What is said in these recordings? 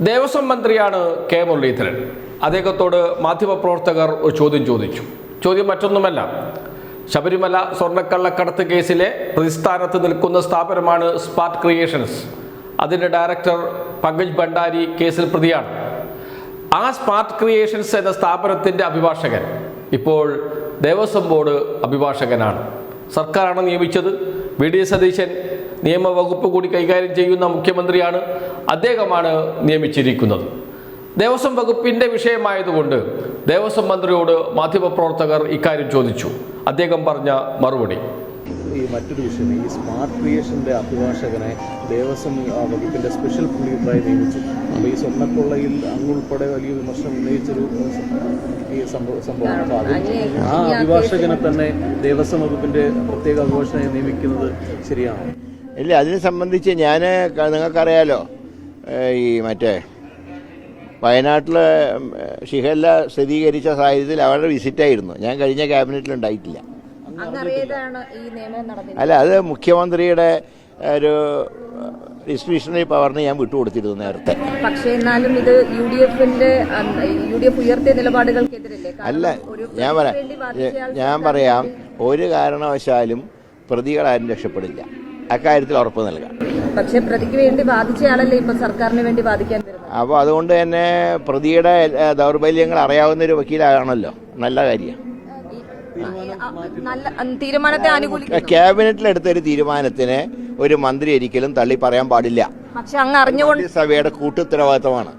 ദേവസ്വം മന്ത്രിയാണ് കെ മുരളീധരൻ. അദ്ദേഹത്തോട് മാധ്യമപ്രവർത്തകർ ഒരു ചോദ്യം ചോദിച്ചു. ചോദ്യം മറ്റൊന്നുമല്ല, ശബരിമല സ്വർണ്ണക്കള്ളക്കടത്ത് കേസിലെ പ്രതിസ്ഥാനത്ത് നിൽക്കുന്ന സ്ഥാപനമാണ് സ്മാർട്ട് ക്രിയേഷൻസ്. അതിൻ്റെ ഡയറക്ടർ പങ്കജ് ഭണ്ഡാരി കേസിൽ പ്രതിയാണ്. ആ സ്മാർട്ട് ക്രിയേഷൻസ് എന്ന സ്ഥാപനത്തിൻ്റെ അഭിഭാഷകൻ ഇപ്പോൾ ദേവസ്വം ബോർഡ് അഭിഭാഷകനാണ്. സർക്കാരാണ് നിയമിച്ചത്. വി.ഡി. സതീശൻ നിയമവകുപ്പ് കൂടി കൈകാര്യം ചെയ്യുന്ന മുഖ്യമന്ത്രിയാണ്. അദ്ദേഹമാണ് നിയമിച്ചിരിക്കുന്നത്. ദേവസ്വം വകുപ്പിൻ്റെ വിഷയമായതുകൊണ്ട് ദേവസ്വം മന്ത്രിയോട് മാധ്യമപ്രവർത്തകർ ഇക്കാര്യം ചോദിച്ചു. അദ്ദേഹം പറഞ്ഞ മറുപടി: ഈ മറ്റൊരു വിഷയം, ഈ സ്മാർട്ട് ക്രിയേഷൻ്റെ അഭിഭാഷകനെ ദേവസ്വം വകുപ്പിൻ്റെ സ്പെഷ്യൽ പുള്ളിയായി നിയമിച്ചു. അപ്പോൾ ഈ സ്വർണ്ണക്കൊള്ളയിൽ അങ്ങുൾപ്പെടെ വലിയ വിമർശനം ഉന്നയിച്ചൊരു ഈ സംഭവമാണ്. അപ്പോൾ അത് ആ അഭിഭാഷകനെ തന്നെ ദേവസ്വം വകുപ്പിൻ്റെ പ്രത്യേക അഭിഭാഷകനെ നിയമിക്കുന്നത് ശരിയാണോ? ഇല്ല, അതിനെ സംബന്ധിച്ച് നിങ്ങൾക്കറിയാലോ, ഈ മറ്റേ വയനാട്ടിൽ ഷിഗല്ല സ്ഥിരീകരിച്ച സാഹചര്യത്തിൽ അവരുടെ വിസിറ്റായിരുന്നു. ഞാൻ കഴിഞ്ഞ ക്യാബിനറ്റിലുണ്ടായിട്ടില്ല. അല്ല, അത് മുഖ്യമന്ത്രിയുടെ ഒരു ഡിസ്ക്രിഷണറി പവറിന് ഞാൻ വിട്ടുകൊടുത്തിരുന്നു നേരത്തെ. പക്ഷേ എന്നാലും ഇത് യുഡിഎഫ് ഉയർത്തിയ നിലപാടുകൾക്കെതിരല്ലേ? അല്ല, ഞാൻ പറയാം, ഒരു കാരണവശാലും പ്രതികളാരും രക്ഷപ്പെടില്ല. അക്കാര്യത്തിൽ ഉറപ്പ് നൽകാം. പക്ഷേ പ്രതിക്ക് വേണ്ടി ബാധിച്ചയാളല്ലേ ഇപ്പൊ സർക്കാരിന് വേണ്ടി ബാധിക്കാൻ വരുന്നത്. അപ്പോൾ അതുകൊണ്ട് തന്നെ പ്രതിയുടെ ദൗർബല്യങ്ങൾ അറിയാവുന്ന ഒരു വക്കീലാണല്ലോ. നല്ല കാര്യം. തീരുമാനത്തെ അനുകൂലിക്കുന്നു. ക്യാബിനറ്റിലെടുത്തൊരു തീരുമാനത്തിന് ഒരു മന്ത്രി ഒരിക്കലും തള്ളി പറയാൻ പാടില്ല. പക്ഷെ അങ്ങ് അറിഞ്ഞുകൊണ്ട് സഭയുടെ കൂട്ടുത്തരവാദിത്തമാണ്.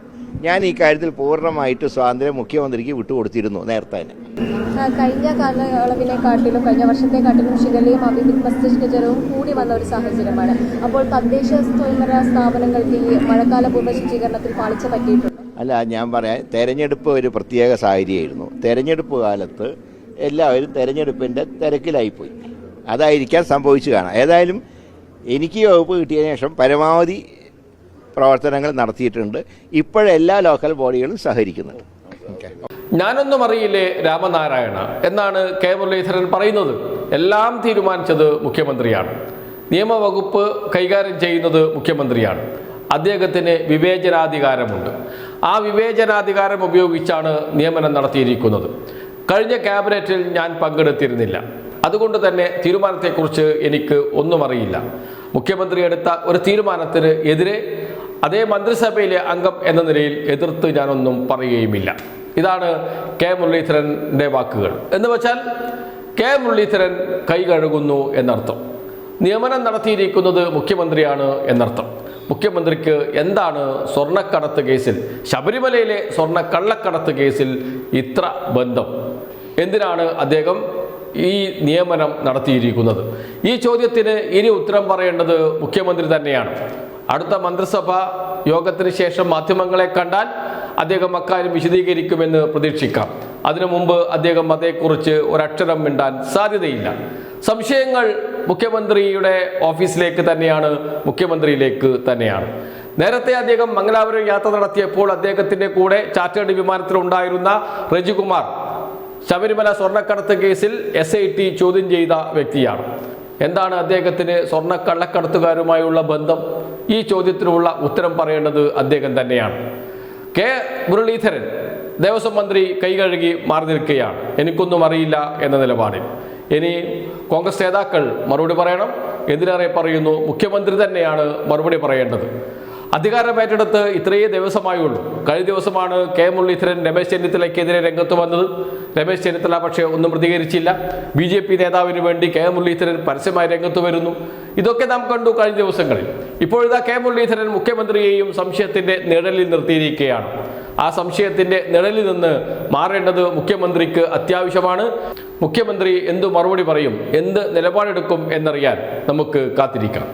ഞാൻ ഈ കാര്യത്തിൽ പൂർണ്ണമായിട്ട് സ്വാതന്ത്ര്യം മുഖ്യമന്ത്രിക്ക് വിട്ടുകൊടുത്തിരുന്നു നേരത്തെ തന്നെ. കഴിഞ്ഞ കാലയളവിനെക്കാട്ടിലും കഴിഞ്ഞ വർഷത്തെക്കാട്ടിലും ഷിഗല്ലയും അഭിവൃദ്ധി മസ്തിഷ്കജ്വരവും കൂടി വന്ന ഒരു സാഹചര്യമാണ്. അപ്പോൾ തദ്ദേശ സ്വയംഭരണ സ്ഥാപനങ്ങൾക്ക് ഈ മഴക്കാല പൂർവ്വ ശുചീകരണത്തിൽ പാളിച്ച പറ്റിയിട്ടുണ്ട്. അല്ല, ഞാൻ പറയാം, തെരഞ്ഞെടുപ്പ് ഒരു പ്രത്യേക സാഹചര്യമായിരുന്നു. തെരഞ്ഞെടുപ്പ് കാലത്ത് എല്ലാവരും തെരഞ്ഞെടുപ്പിൻ്റെ തിരക്കിലായിപ്പോയി. അതായിരിക്കാൻ സംഭവിച്ചു കാണാം. ഏതായാലും എനിക്ക് വകുപ്പ് കിട്ടിയതിനു ശേഷം പരമാവധി പ്രവർത്തനങ്ങൾ നടത്തിയിട്ടുണ്ട്. ഇപ്പോഴെല്ലാ ലോക്കൽ ബോഡികളും സഹകരിക്കുന്നുണ്ട്. ഞാനൊന്നും അറിയില്ലേ രാമനാരായണ എന്നാണ് കെ മുരളീധരൻ പറയുന്നത്. എല്ലാം തീരുമാനിച്ചത് മുഖ്യമന്ത്രിയാണ്. നിയമവകുപ്പ് കൈകാര്യം ചെയ്യുന്നത് മുഖ്യമന്ത്രിയാണ്. അദ്ദേഹത്തിന് വിവേചനാധികാരമുണ്ട്. ആ വിവേചനാധികാരം ഉപയോഗിച്ചാണ് നിയമനം നടത്തിയിരിക്കുന്നത്. കഴിഞ്ഞ ക്യാബിനറ്റിൽ ഞാൻ പങ്കെടുത്തിരുന്നില്ല. അതുകൊണ്ട് തന്നെ തീരുമാനത്തെക്കുറിച്ച് എനിക്ക് ഒന്നും അറിയില്ല. മുഖ്യമന്ത്രി എടുത്ത ഒരു തീരുമാനത്തിന് എതിരെ അതേ മന്ത്രിസഭയിലെ അംഗം എന്ന നിലയിൽ എതിർത്ത് ഞാനൊന്നും പറയുകയുമില്ല. ഇതാണ് കെ മുരളീധരൻ്റെ വാക്കുകൾ. എന്ന് വെച്ചാൽ കെ മുരളീധരൻ കൈ കഴുകുന്നു എന്നർത്ഥം. നിയമനം നടത്തിയിരിക്കുന്നത് മുഖ്യമന്ത്രിയാണ് എന്നർത്ഥം. മുഖ്യമന്ത്രിക്ക് എന്താണ് സ്വർണ്ണക്കടത്ത് കേസിൽ, ശബരിമലയിലെ സ്വർണ്ണക്കള്ളക്കടത്ത് കേസിൽ ഇത്ര ബന്ധം? എന്തിനാണ് അദ്ദേഹം ഈ നിയമനം നടത്തിയിരിക്കുന്നത്? ഈ ചോദ്യത്തിന് ഇനി ഉത്തരം പറയേണ്ടത് മുഖ്യമന്ത്രി തന്നെയാണ്. അടുത്ത മന്ത്രിസഭ യോഗത്തിന് ശേഷം മാധ്യമങ്ങളെ കണ്ടാൽ അദ്ദേഹം അക്കാര്യം വിശദീകരിക്കുമെന്ന് പ്രതീക്ഷിക്കാം. അതിനു മുമ്പ് അദ്ദേഹം അതേക്കുറിച്ച് ഒരക്ഷരം മിണ്ടാൻ സാധ്യതയില്ല. സംശയങ്ങൾ മുഖ്യമന്ത്രിയുടെ ഓഫീസിലേക്ക് തന്നെയാണ്, മുഖ്യമന്ത്രിയിലേക്ക് തന്നെയാണ്. നേരത്തെ അദ്ദേഹം മംഗലാപുരം യാത്ര നടത്തിയപ്പോൾ അദ്ദേഹത്തിൻ്റെ കൂടെ ചാർട്ടേഡ് വിമാനത്തിലുണ്ടായിരുന്ന രജികുമാർ ശബരിമല സ്വർണ്ണക്കടത്ത് കേസിൽ SIT ചോദ്യം ചെയ്ത വ്യക്തിയാണ്. എന്താണ് അദ്ദേഹത്തിന് സ്വർണ്ണക്കള്ളക്കടത്തുകാരുമായുള്ള ബന്ധം? ഈ ചോദ്യത്തിനുള്ള ഉത്തരം പറയേണ്ടത് അദ്ദേഹം തന്നെയാണ്. കെ മുരളീധരൻ ദേവസ്വം മന്ത്രി കൈകഴുകി മാറി നിൽക്കുകയാണ്. എനിക്കൊന്നും അറിയില്ല എന്ന നിലപാടിൽ. ഇനി കോൺഗ്രസ് നേതാക്കൾ മറുപടി പറയണം. എന്തിനേറെ പറയുന്നു, മുഖ്യമന്ത്രി തന്നെയാണ് മറുപടി പറയേണ്ടത്. അധികാരം ഏറ്റെടുത്ത് ഇത്രയേ ദിവസമായുള്ളൂ. കഴിഞ്ഞ ദിവസമാണ് കെ മുരളീധരൻ രമേശ് ചെന്നിത്തലയ്ക്കെതിരെ രംഗത്ത് വന്നത്. രമേശ് ചെന്നിത്തല പക്ഷേ ഒന്നും പ്രതികരിച്ചില്ല. BJP നേതാവിന് വേണ്ടി കെ മുരളീധരൻ പരസ്യമായി രംഗത്ത് വരുന്നു. ഇതൊക്കെ നാം കണ്ടു കഴിഞ്ഞ ദിവസങ്ങളിൽ. ഇപ്പോഴിതാ കെ മുരളീധരൻ മുഖ്യമന്ത്രിയെയും സംശയത്തിൻ്റെ നിഴലിൽ നിർത്തിയിരിക്കുകയാണ്. ആ സംശയത്തിൻ്റെ നിഴലിൽ നിന്ന് മാറേണ്ടത് മുഖ്യമന്ത്രിക്ക് അത്യാവശ്യമാണ്. മുഖ്യമന്ത്രി എന്തു മറുപടി പറയും, എന്ത് നിലപാടെടുക്കും എന്നറിയാൻ നമുക്ക് കാത്തിരിക്കാം.